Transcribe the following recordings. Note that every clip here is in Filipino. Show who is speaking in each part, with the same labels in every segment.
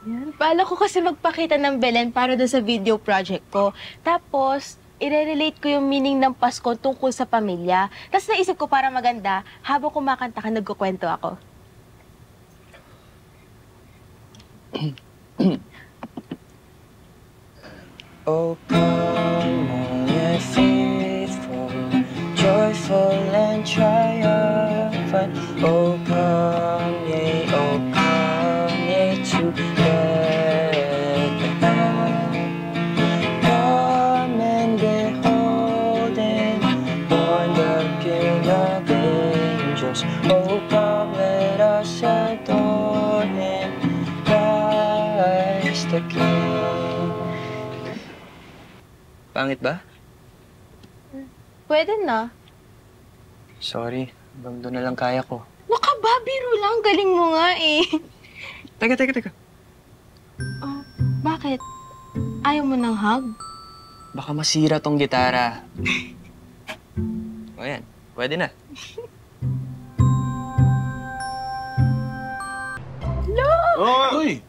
Speaker 1: Yan. Bala ko kasi magpakita ng Belen para doon sa video project ko. Tapos, i-relate ko yung meaning ng Pasko tungkol sa pamilya. Tapos naisip ko para maganda, habang kumakanta ka, nagkukwento ako.
Speaker 2: Oh, come on, ye faithful, joyful and triumphant. Oh, come ye together. Come and behold Him, born the King of angels. Oh, come, let us adore Him, Christ the King. Pangit ba?
Speaker 1: Pwede na.
Speaker 2: Sorry, hanggang doon na lang kaya ko.
Speaker 1: Nakaba, biro lang. Galing mo nga eh.
Speaker 2: Teka.
Speaker 1: Oh, bakit? Ayaw mo ng hug?
Speaker 2: Baka masira tong gitara. O yan, pwede na.
Speaker 3: Oh!
Speaker 4: Uy!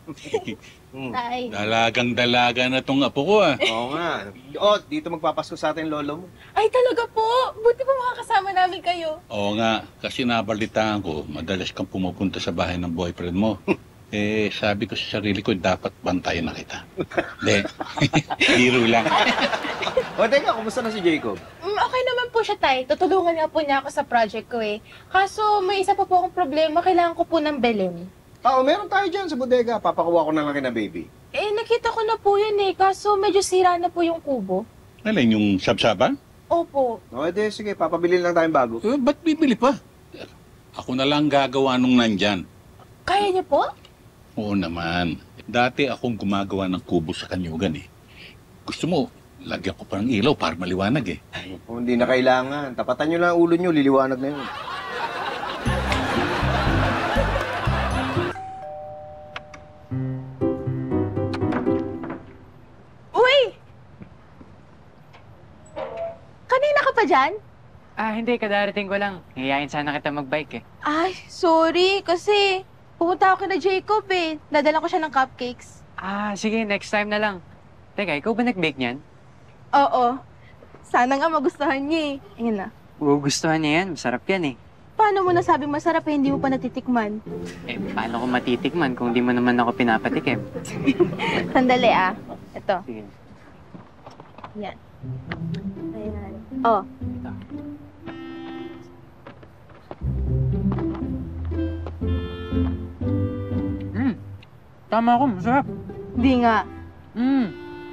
Speaker 1: Tay.
Speaker 4: Dalagang-dalaga na tong apo ko, ah.
Speaker 3: Oo nga. Oh, dito magpapasko sa atin lolo mo.
Speaker 1: Ay, talaga po. Buti pa makakasama namin kayo.
Speaker 4: Oo nga, kasi nabalitaan ko, madalas kang pumupunta sa bahay ng boyfriend mo. Eh, sabi ko sa sarili ko, dapat bantayan na kita. Hindi. Biro lang.
Speaker 3: O, teka, kumusta na si Jacob?
Speaker 1: Okay naman po siya, Tay. Tutulungan nga po niya ako sa project ko eh. Kaso may isa pa po akong problema. Kailangan ko po ng Belen.
Speaker 3: Meron tayo dyan sa bodega. Papakuha ko na lang kina baby.
Speaker 1: Eh, nakita ko na po yan eh. Kaso medyo sira na po yung kubo.
Speaker 4: Alin, yung sabsaban?
Speaker 1: Opo.
Speaker 3: O, edi, sige, papabili lang tayong bago.
Speaker 4: Ba't bibili pa? Ako na lang gagawa nung nandyan.
Speaker 1: Kaya niyo po?
Speaker 4: Oo naman. Dati akong gumagawa ng kubo sa kanyugan eh. Gusto mo, lagyan ko pa ng ilaw para maliwanag eh.
Speaker 3: Kung hindi na kailangan, tapatan nyo lang ang ulo nyo, liliwanag na yun.
Speaker 1: Uy! Kanina ka pa dyan?
Speaker 2: Hindi, kadarating ko lang. Hiyain sana kita mag-bike eh.
Speaker 1: Ay, sorry. Kasi pumunta ako kina Jacob eh. Nadala ko siya ng cupcakes.
Speaker 2: Sige, next time na lang. Teka, ikaw ba nag-bake niyan?
Speaker 1: Oo. Sana nga magustuhan niya eh. Ayun na.
Speaker 2: Gugustuhan niya yan, masarap yan eh.
Speaker 1: Paano mo nasabi masarap eh, hindi mo pa natitikman?
Speaker 2: Paano ko matitikman kung di mo naman ako pinapatikim?
Speaker 1: Sandali ah. Ito.
Speaker 2: Sige.
Speaker 1: Yan. Ayan. Oh.
Speaker 2: Tama ako, masarap.
Speaker 1: Hindi nga.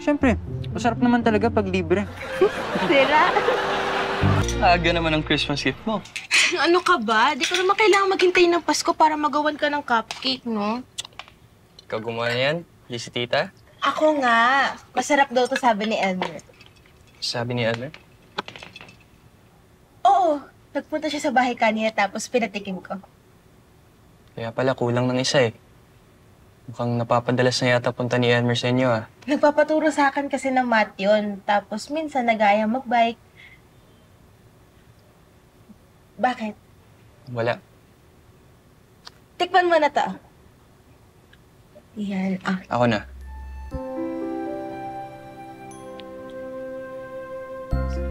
Speaker 2: Siyempre, masarap naman talaga pag libre.
Speaker 1: Sira.
Speaker 2: Aga naman ang Christmas gift mo.
Speaker 1: Ano ka ba? Di ko naman kailangan maghintay ng Pasko para magawan ka ng cupcake, no?
Speaker 2: Ikaw gumawa na yan? Di si tita?
Speaker 1: Ako nga. Masarap daw to sabi ni Elmer.
Speaker 2: Sabi ni Elmer?
Speaker 1: Oo. Nagpunta siya sa bahay kanina tapos pinatikim ko.
Speaker 2: Kaya pala kulang ng isa eh. Mukhang napapadalas na yata punta ni Elmer sa inyo ah.
Speaker 1: Nagpapaturo sa akin kasi ng math yun. Tapos minsan nag-aaya magbike. Bakit?
Speaker 2: Wala.
Speaker 1: Tikman mo na to. Yan.
Speaker 2: Ako na.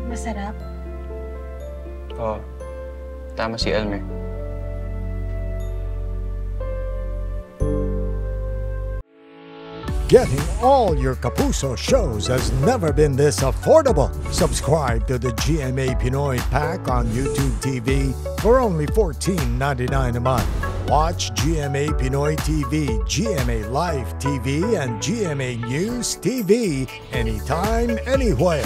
Speaker 1: Masarap.
Speaker 2: Oo. Tama si Elmer.
Speaker 5: Getting all your Kapuso shows has never been this affordable. Subscribe to the GMA Pinoy Pack on YouTube TV for only $14.99 a month. Watch GMA Pinoy TV, GMA Live TV, and GMA News TV anytime, anywhere.